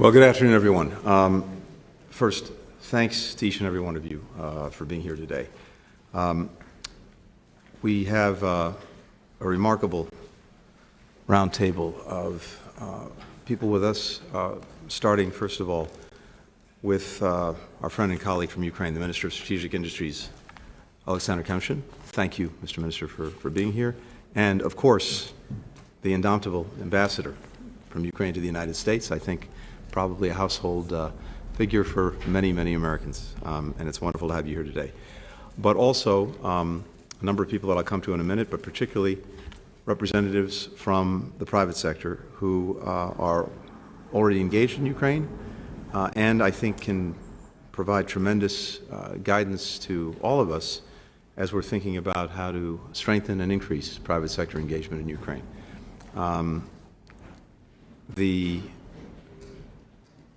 Well, good afternoon, everyone. First, thanks to each and every one of you for being here today. We have a remarkable roundtable of people with us, starting, first of all, with our friend and colleague from Ukraine, the Minister of Strategic Industries, Alexander Kemshin. Thank you, Mr. Minister, for being here. And, of course, the indomitable ambassador from Ukraine to the United States, I think probably a household figure for many, many Americans, and it's wonderful to have you here today. But also a number of people that I'll come to in a minute, but particularly representatives from the private sector who are already engaged in Ukraine and I think can provide tremendous guidance to all of us as we're thinking about how to strengthen and increase private sector engagement in Ukraine. The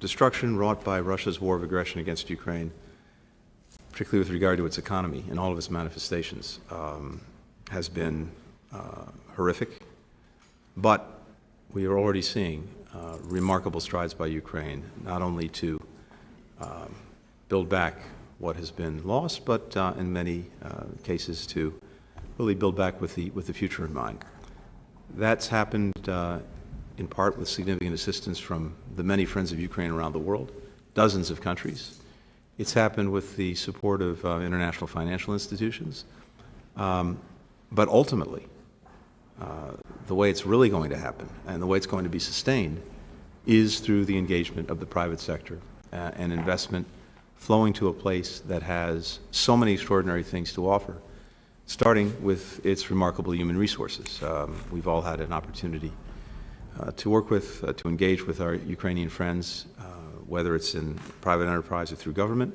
destruction wrought by Russia's war of aggression against Ukraine, particularly with regard to its economy and all of its manifestations, has been horrific. But we are already seeing remarkable strides by Ukraine, not only to build back what has been lost, but in many cases to really build back with the future in mind. That's happened in part with significant assistance from the many friends of Ukraine around the world, dozens of countries. It's happened with the support of international financial institutions. But ultimately, the way it's really going to happen and the way it's going to be sustained is through the engagement of the private sector and investment flowing to a place that has so many extraordinary things to offer, starting with its remarkable human resources. We've all had an opportunity to work with, to engage with our Ukrainian friends, whether it's in private enterprise or through government,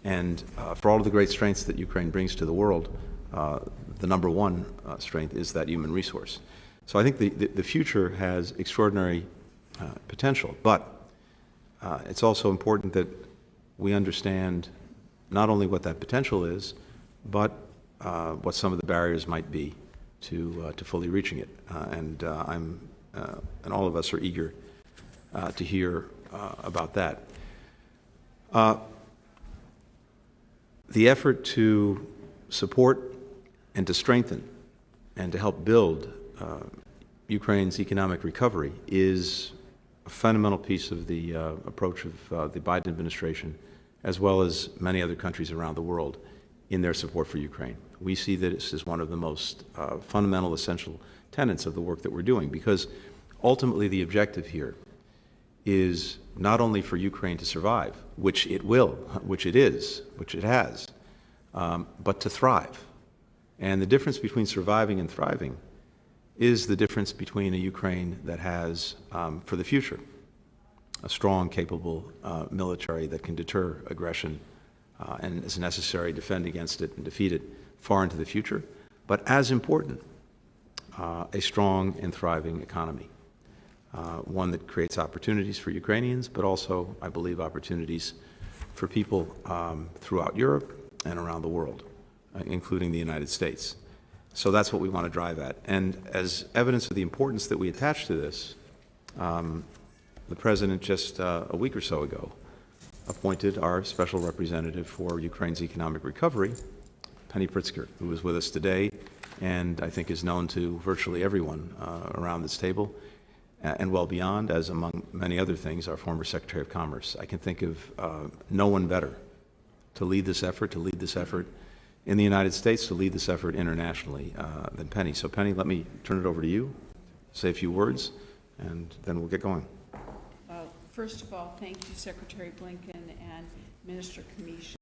and for all of the great strengths that Ukraine brings to the world, the number one strength is that human resource. So I think the future has extraordinary potential, but it's also important that we understand not only what that potential is, but what some of the barriers might be to fully reaching it. And all of us are eager to hear about that. The effort to support and to strengthen and to help build Ukraine's economic recovery is a fundamental piece of the approach of the Biden administration, as well as many other countries around the world in their support for Ukraine. We see this as one of the most fundamental, essential tenets of the work that we're doing, because ultimately the objective here is not only for Ukraine to survive, which it will, which it is, which it has, but to thrive. And the difference between surviving and thriving is the difference between a Ukraine that has, for the future, a strong, capable military that can deter aggression and, as necessary, defend against it and defeat it far into the future, but as important, a strong and thriving economy, one that creates opportunities for Ukrainians, but also, I believe, opportunities for people throughout Europe and around the world, including the United States. So that's what we want to drive at. And as evidence of the importance that we attach to this, the President just a week or so ago appointed our special representative for Ukraine's economic recovery, Penny Pritzker, who is with us today and I think is known to virtually everyone around this table and well beyond, as among many other things, our former Secretary of Commerce. I can think of no one better to lead this effort in the United States, to lead this effort internationally than Penny. So Penny, let me turn it over to you, say a few words, and then we'll get going. First of all, thank you, Secretary Blinken and Minister Kemshin.